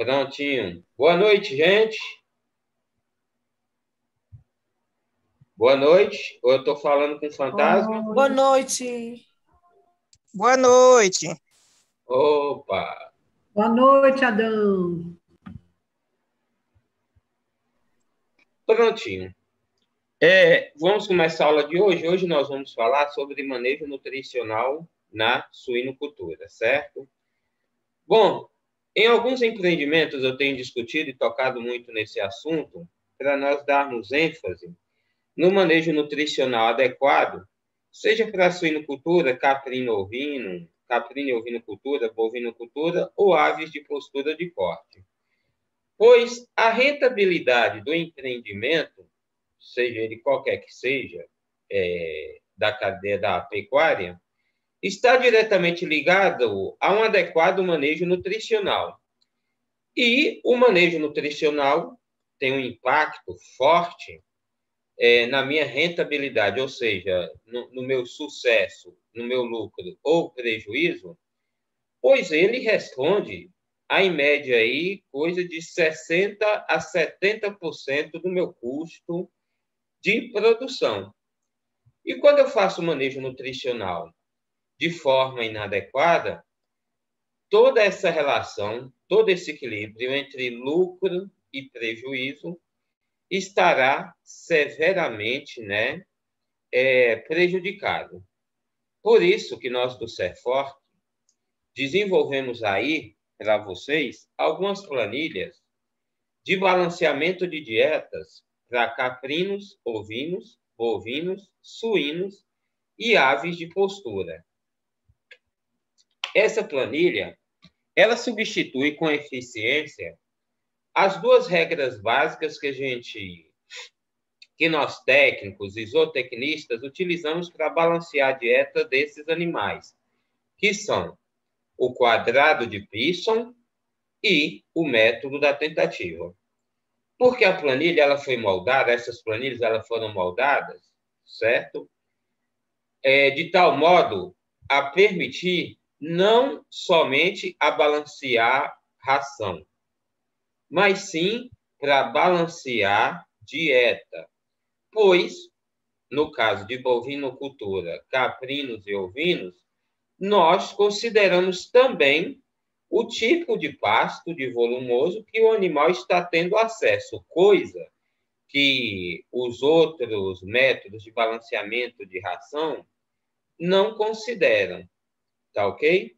Prontinho. Boa noite, gente. Boa noite. Ou eu estou falando com fantasma? Boa noite. Boa noite. Opa! Boa noite, Adão. Prontinho. Vamos começar a aula de hoje. Hoje nós vamos falar sobre manejo nutricional na suinocultura, certo? Bom, em alguns empreendimentos eu tenho discutido e tocado muito nesse assunto para nós darmos ênfase no manejo nutricional adequado, seja para a suinocultura, caprino e ovinocultura, bovinocultura ou aves de postura de corte. Pois a rentabilidade do empreendimento, seja ele qualquer que seja, da cadeia da pecuária, está diretamente ligado a um adequado manejo nutricional. E o manejo nutricional tem um impacto forte na minha rentabilidade, ou seja, no meu sucesso, no meu lucro ou prejuízo, pois ele responde a, em média, aí, coisa de 60% a 70% do meu custo de produção. E quando eu faço manejo nutricional de forma inadequada, toda essa relação, todo esse equilíbrio entre lucro e prejuízo estará severamente, prejudicado. Por isso que nós do Serforte desenvolvemos aí para vocês algumas planilhas de balanceamento de dietas para caprinos, ovinos, bovinos, suínos e aves de postura. Essa planilha, ela substitui com eficiência as duas regras básicas que nós técnicos e zootecnistas utilizamos para balancear a dieta desses animais, que são o quadrado de Pearson e o método da tentativa. Porque a planilha ela foi moldada, essas planilhas elas foram moldadas, certo? De tal modo a permitir não somente a balancear ração, mas sim para balancear dieta. Pois, no caso de bovinocultura, caprinos e ovinos, nós consideramos também o tipo de pasto de volumoso que o animal está tendo acesso, coisa que os outros métodos de balanceamento de ração não consideram, tá ok?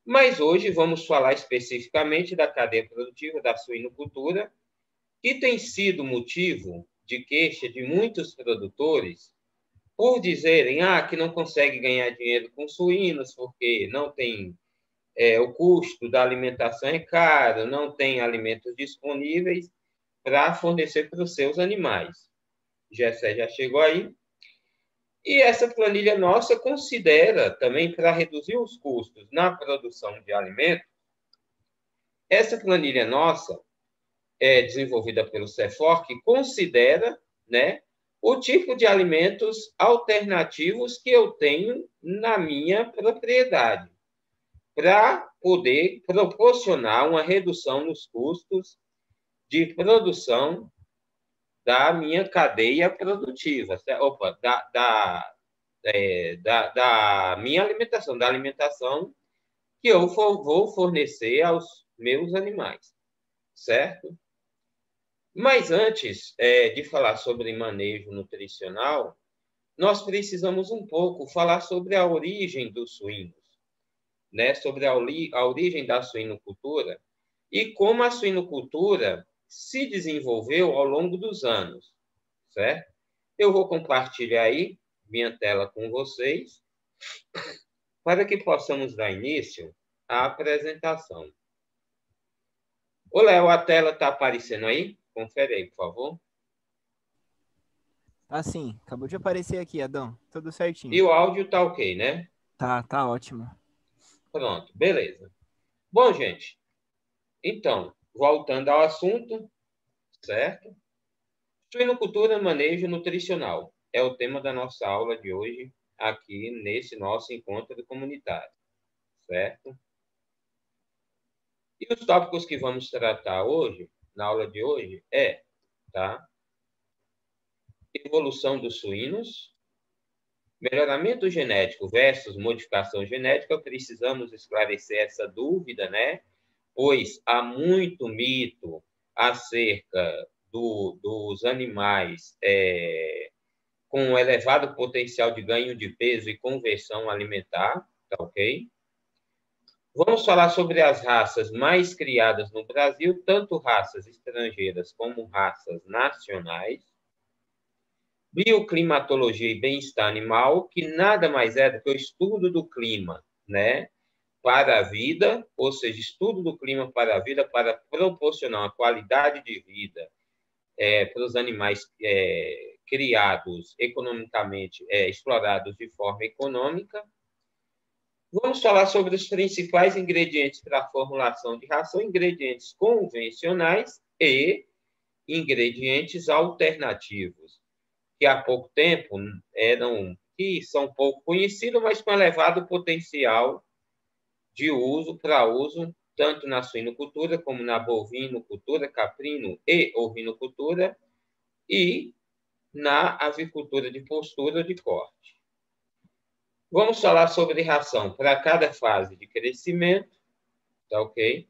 Mas hoje vamos falar especificamente da cadeia produtiva da suinocultura, que tem sido motivo de queixa de muitos produtores por dizerem que não consegue ganhar dinheiro com suínos porque não tem o custo da alimentação é caro, não tem alimentos disponíveis para fornecer para os seus animais. Gessé já chegou aí. E essa planilha nossa considera também, para reduzir os custos na produção de alimentos, essa planilha nossa desenvolvida pelo CEFOR, que considera, o tipo de alimentos alternativos que eu tenho na minha propriedade, para poder proporcionar uma redução nos custos de produção da minha cadeia produtiva, da minha alimentação, da alimentação que eu vou fornecer aos meus animais, certo? Mas antes de falar sobre manejo nutricional, nós precisamos um pouco falar sobre a origem dos suínos, sobre a origem da suinocultura e como a suinocultura se desenvolveu ao longo dos anos, certo? Eu vou compartilhar aí minha tela com vocês para que possamos dar início à apresentação. Ô, Léo, a tela está aparecendo aí? Confere aí, por favor. Tá sim, acabou de aparecer aqui, Adão. Tudo certinho. E o áudio tá ok, né? Tá ótimo. Pronto, beleza. Bom, gente, então, voltando ao assunto, certo? Suinocultura, manejo nutricional. É o tema da nossa aula de hoje, aqui nesse nosso encontro comunitário, certo? E E os tópicos que vamos tratar hoje, na aula de hoje, tá? Evolução dos suínos, melhoramento genético versus modificação genética. Precisamos esclarecer essa dúvida, né? Pois há muito mito acerca dos animais com elevado potencial de ganho de peso e conversão alimentar, tá ok? Vamos falar sobre as raças mais criadas no Brasil, tanto raças estrangeiras como raças nacionais. Bioclimatologia e bem-estar animal, que nada mais é do que o estudo do clima, né, para a vida, ou seja, estudo do clima para a vida, para proporcionar uma qualidade de vida para os animais criados economicamente, explorados de forma econômica. Vamos falar sobre os principais ingredientes para a formulação de ração, ingredientes convencionais e ingredientes alternativos, que há pouco tempo que são pouco conhecidos, mas com elevado potencial de uso, para uso, tanto na suinocultura como na bovinocultura, caprino e ovinocultura, e na avicultura de postura de corte. Vamos falar sobre ração para cada fase de crescimento, tá ok?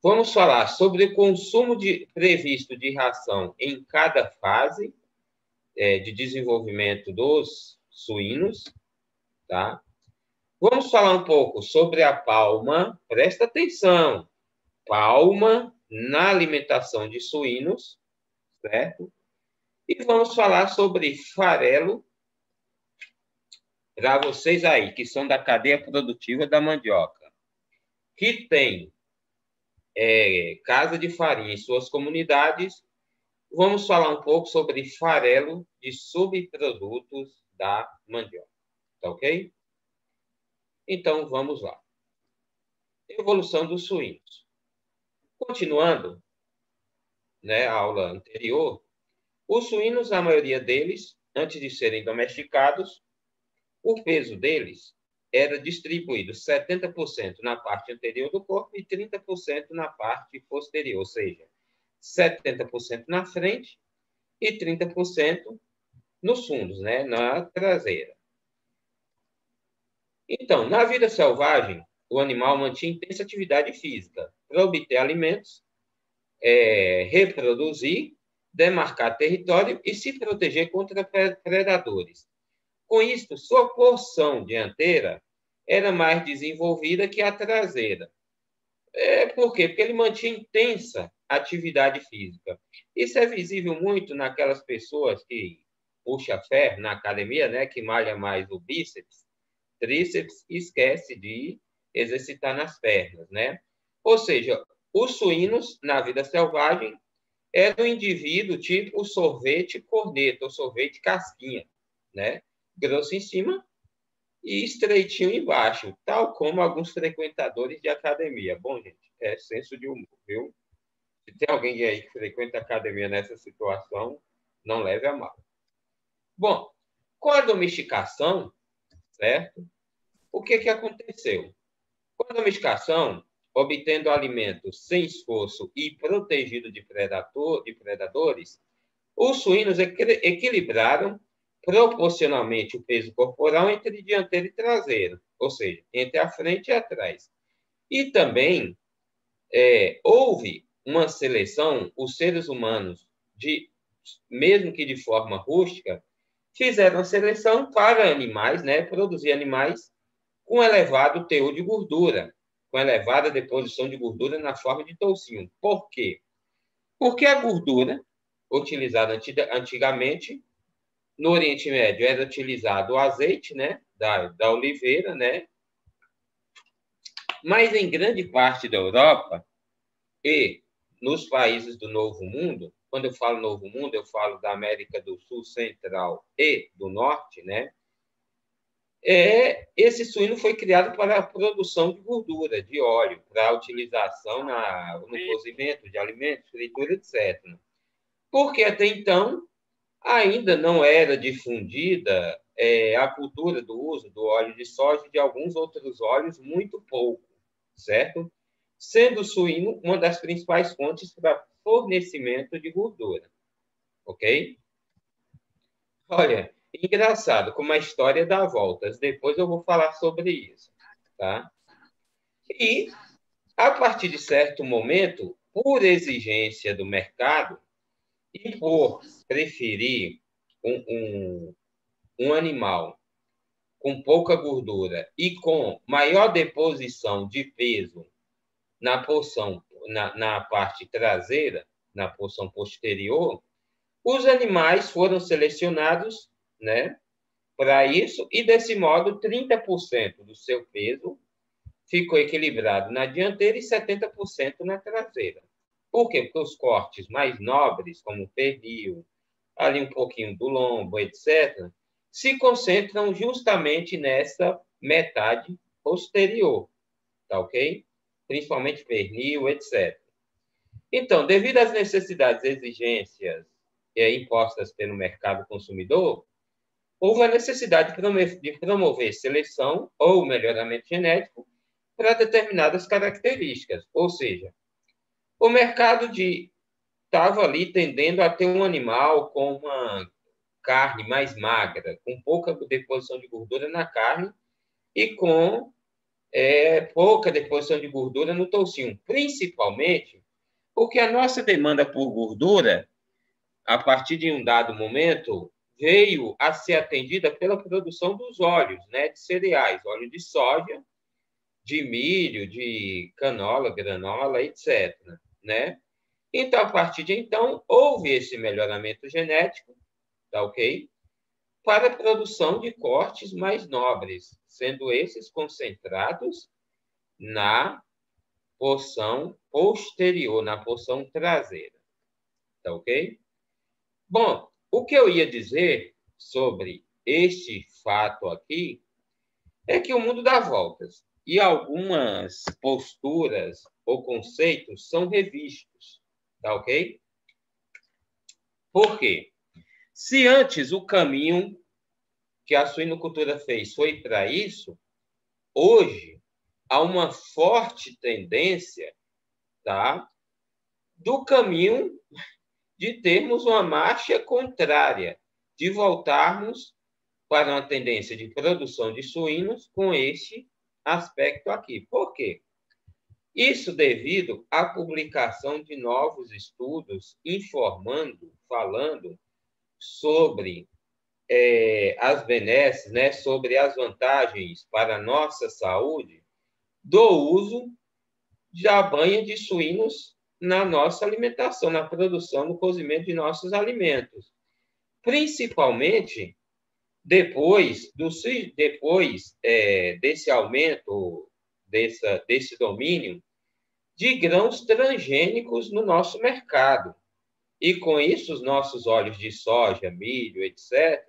Vamos falar sobre o consumo previsto de ração em cada fase de desenvolvimento dos suínos, tá? Vamos falar um pouco sobre a palma, presta atenção, palma na alimentação de suínos, certo? E vamos falar sobre farelo, para vocês aí, que são da cadeia produtiva da mandioca, que tem casa de farinha em suas comunidades. Vamos falar um pouco sobre farelo de subprodutos da mandioca, tá ok? Então, vamos lá. Evolução dos suínos. Continuando, né, a aula anterior, os suínos, a maioria deles, antes de serem domesticados, o peso deles era distribuído 70% na parte anterior do corpo e 30% na parte posterior, ou seja, 70% na frente e 30% nos fundos, né, na traseira. Então, na vida selvagem, o animal mantinha intensa atividade física para obter alimentos, reproduzir, demarcar território e se proteger contra predadores. Com isso, sua porção dianteira era mais desenvolvida que a traseira. Por quê? Porque ele mantinha intensa atividade física. Isso é visível muito naquelas pessoas que puxam ferro na academia, né, que malha mais o bíceps, tríceps, e esquece de exercitar nas pernas, né? Ou seja, os suínos, na vida selvagem, era um indivíduo tipo sorvete corneta, ou sorvete casquinha, né? Grosso em cima e estreitinho embaixo, tal como alguns frequentadores de academia. Bom, gente, é senso de humor, viu? Se tem alguém aí que frequenta academia nessa situação, não leve a mal. Bom, com a domesticação, certo? O que aconteceu? Com a domesticação, obtendo alimentos sem esforço e protegido de predadores, os suínos equilibraram proporcionalmente o peso corporal entre dianteiro e traseiro, ou seja, entre a frente e atrás. E também houve uma seleção, os seres humanos, mesmo que de forma rústica, fizeram a seleção para animais, né, produzir animais com elevado teor de gordura, com elevada deposição de gordura na forma de toucinho. Por quê? Porque a gordura utilizada antigamente no Oriente Médio era utilizado o azeite, né, da oliveira, né? Mas em grande parte da Europa e nos países do Novo Mundo, quando eu falo Novo Mundo, eu falo da América do Sul, Central e do Norte, né? Esse suíno foi criado para a produção de gordura, de óleo, para utilização no cozimento de alimentos, fritura, etc. Porque até então ainda não era difundida a cultura do uso do óleo de soja e de alguns outros óleos muito pouco, certo? sendo o suíno uma das principais fontes para fornecimento de gordura. Ok? Olha, engraçado como a história dá voltas. Depois eu vou falar sobre isso. Tá? E, a partir de certo momento, por exigência do mercado e por preferir um animal com pouca gordura e com maior deposição de peso na porção, na parte traseira, na porção posterior, os animais foram selecionados, né, para isso, e desse modo 30% do seu peso ficou equilibrado na dianteira e 70% na traseira. Por quê? Porque os cortes mais nobres, como o pernil, ali um pouquinho do lombo, etc., se concentram justamente nessa metade posterior, tá ok? Principalmente pernil, etc. Então, devido às necessidades e exigências impostas pelo mercado consumidor, houve a necessidade de promover seleção ou melhoramento genético para determinadas características. Ou seja, o mercado estava ali tendendo a ter um animal com uma carne mais magra, com pouca deposição de gordura na carne e com pouca deposição de gordura no toucinho, principalmente porque a nossa demanda por gordura, a partir de um dado momento, veio a ser atendida pela produção dos óleos, né, de cereais, óleo de soja, de milho, de canola, granola, etc., né? Então, a partir de então, houve esse melhoramento genético, tá ok? Para a produção de cortes mais nobres, sendo esses concentrados na porção posterior, na porção traseira, tá ok? Bom, o que eu ia dizer sobre este fato aqui é que o mundo dá voltas e algumas posturas ou conceitos são revistos, tá ok? Por quê? Se antes o caminho que a suinocultura fez foi para isso, hoje há uma forte tendência, tá, do caminho de termos uma marcha contrária, de voltarmos para uma tendência de produção de suínos com este aspecto aqui. Por quê? Isso devido à publicação de novos estudos informando, falando sobre as benesses, né, sobre as vantagens para a nossa saúde do uso da banha de suínos na nossa alimentação, na produção, no cozimento de nossos alimentos. Principalmente depois desse aumento, desse domínio de grãos transgênicos no nosso mercado. E, com isso, os nossos óleos de soja, milho, etc.,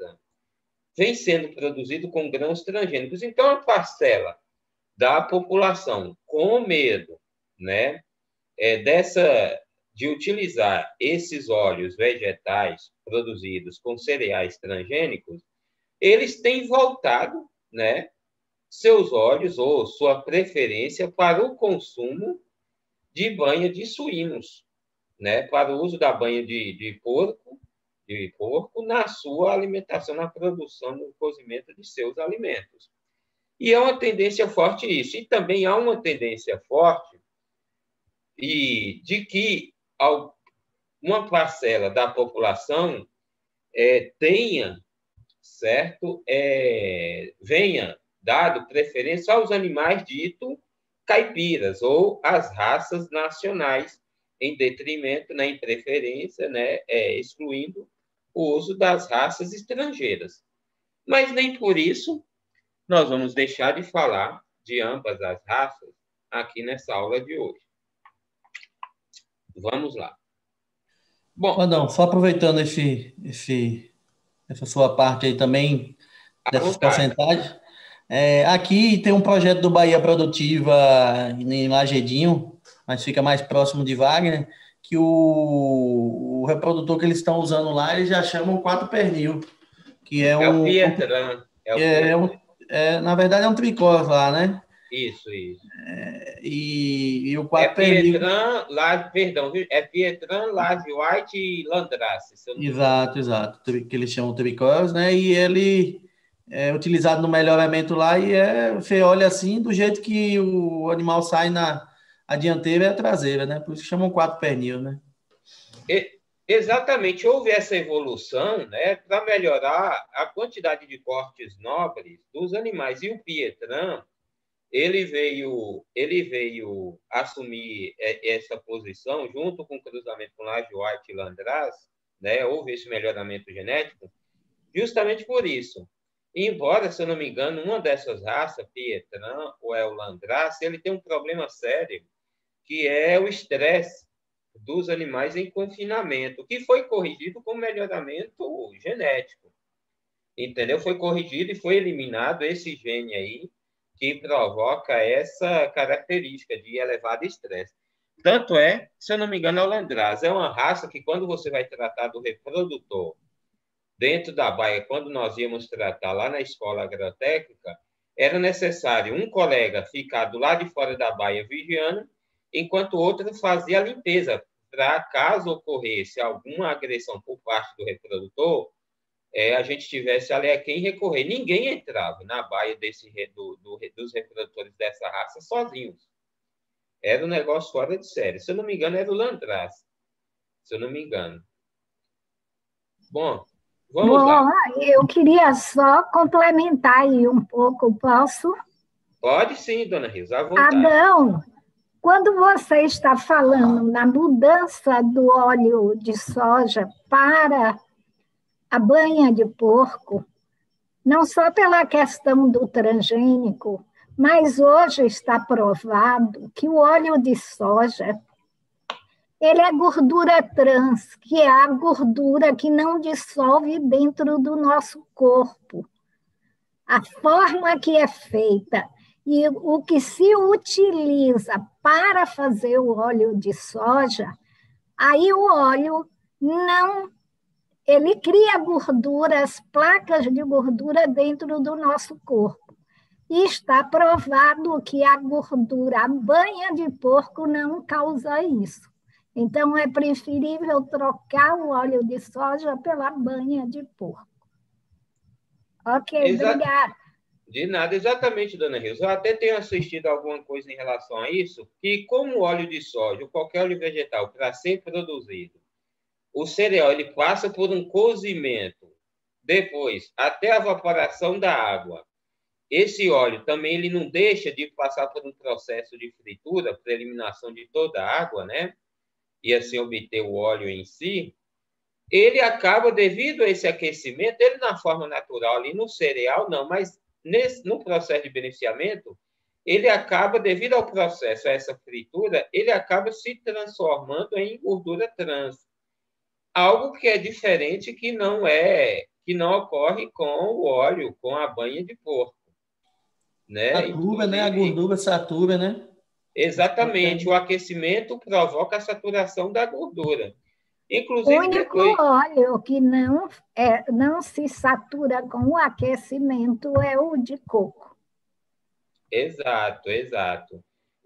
vem sendo produzido com grãos transgênicos. Então, a parcela da população com medo, né, de utilizar esses óleos vegetais produzidos com cereais transgênicos, eles têm voltado, né, seus olhos ou sua preferência para o consumo de banha de suínos, né, para o uso da banha de porco na sua alimentação, na produção, no cozimento de seus alimentos. E é uma tendência forte isso. E também há uma tendência forte de que uma parcela da população tenha, certo, venha dado preferência aos animais ditos caipiras ou as raças nacionais, em detrimento, né, em preferência, né, excluindo o uso das raças estrangeiras. Mas nem por isso nós vamos deixar de falar de ambas as raças aqui nessa aula de hoje. Vamos lá. Bom, Adão, só aproveitando essa sua parte aí também, dessas porcentagens, aqui tem um projeto do Bahia Produtiva em Lagedinho, mas fica mais próximo de Wagner, que o reprodutor que eles estão usando lá, eles já chamam 4 pernil, que é um... o Pietra, né? Na verdade é um tricós lá, né? Isso. E o quarto pernil... É Pietran, Live White e Landrace. Exato. Que eles chamam tricós, né? E ele é utilizado no melhoramento lá e você olha assim, do jeito que o animal sai a dianteira e a traseira, né? Por isso que chamam quatro pernil, né? Exatamente, houve essa evolução, né, para melhorar a quantidade de cortes nobres dos animais. E o Pietran, ele veio assumir essa posição junto com o cruzamento com Laje White e Landrace, né? Houve esse melhoramento genético, justamente por isso. Embora, se eu não me engano, uma dessas raças, Pietran ou é o Landrace, ele tem um problema sério, que é o estresse dos animais em confinamento, que foi corrigido com melhoramento genético. Entendeu? Foi corrigido e foi eliminado esse gene aí que provoca essa característica de elevado estresse. Tanto se eu não me engano, é o Landrace. É uma raça que, quando você vai tratar do reprodutor dentro da baia, quando nós íamos tratar lá na escola agrotécnica, era necessário um colega ficar do lado de fora da baia vigiando, enquanto o outro fazia a limpeza, para caso ocorresse alguma agressão por parte do reprodutor, a gente tivesse ali a quem recorrer. Ninguém entrava na baia dos reprodutores dessa raça sozinhos. Era um negócio fora de série. Se eu não me engano, era o Landrace. Se eu não me engano. Bom, vamos lá. Eu queria só complementar aí um pouco, posso? Pode sim, dona Risa, à vontade. Adão, quando você está falando na mudança do óleo de soja para a banha de porco, não só pela questão do transgênico, mas hoje está provado que o óleo de soja ele é gordura trans, que é a gordura que não dissolve dentro do nosso corpo. A forma que é feita e o que se utiliza para fazer o óleo de soja, aí o óleo não... Ele cria gorduras, placas de gordura dentro do nosso corpo. E está provado que a gordura, a banha de porco, não causa isso. Então, é preferível trocar o óleo de soja pela banha de porco. Ok, obrigada. De nada, exatamente, dona Rilza. Eu até tenho assistido alguma coisa em relação a isso, que como o óleo de soja ou qualquer óleo vegetal, para ser produzido, o cereal ele passa por um cozimento, depois até a evaporação da água. Esse óleo também ele não deixa de passar por um processo de fritura para eliminação de toda a água, né? E assim obter o óleo em si. Ele acaba, devido a esse aquecimento, ele na forma natural ali no cereal não, mas no processo de beneficiamento, ele acaba, devido ao processo, a essa fritura, ele acaba se transformando em gordura trans. Algo que é diferente, que não ocorre com o óleo, com a banha de porco. Né? Satura, né? A gordura satura, né? Exatamente. O aquecimento provoca a saturação da gordura. Inclusive, o único óleo que não se satura com o aquecimento é o de coco. Exato.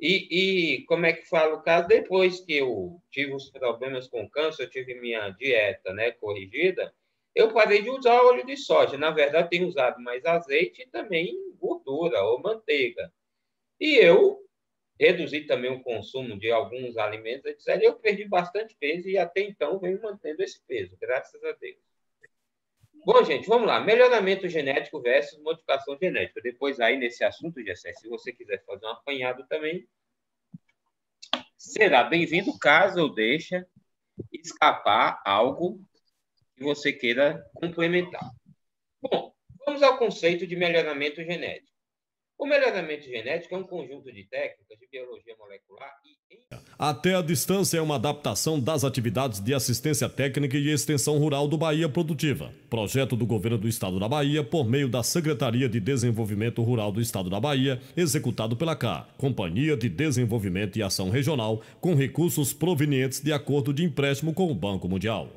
E como é que fala o caso? Depois que eu tive os problemas com câncer, eu tive minha dieta, né, corrigida, eu parei de usar óleo de soja. Na verdade, tenho usado mais azeite e também gordura ou manteiga. E eu reduzi também o consumo de alguns alimentos, etc. E eu perdi bastante peso e até então venho mantendo esse peso, graças a Deus. Bom, gente, vamos lá. Melhoramento genético versus modificação genética. Depois aí, nesse assunto, Gessé, se você quiser fazer um apanhado também, será bem-vindo, caso eu deixe escapar algo que você queira complementar. Bom, vamos ao conceito de melhoramento genético. O melhoramento genético é um conjunto de técnicas de biologia molecular e... Até a distância é uma adaptação das atividades de assistência técnica e extensão rural do Bahia Produtiva. Projeto do Governo do Estado da Bahia por meio da Secretaria de Desenvolvimento Rural do Estado da Bahia, executado pela CA, Companhia de Desenvolvimento e Ação Regional, com recursos provenientes de acordo de empréstimo com o Banco Mundial.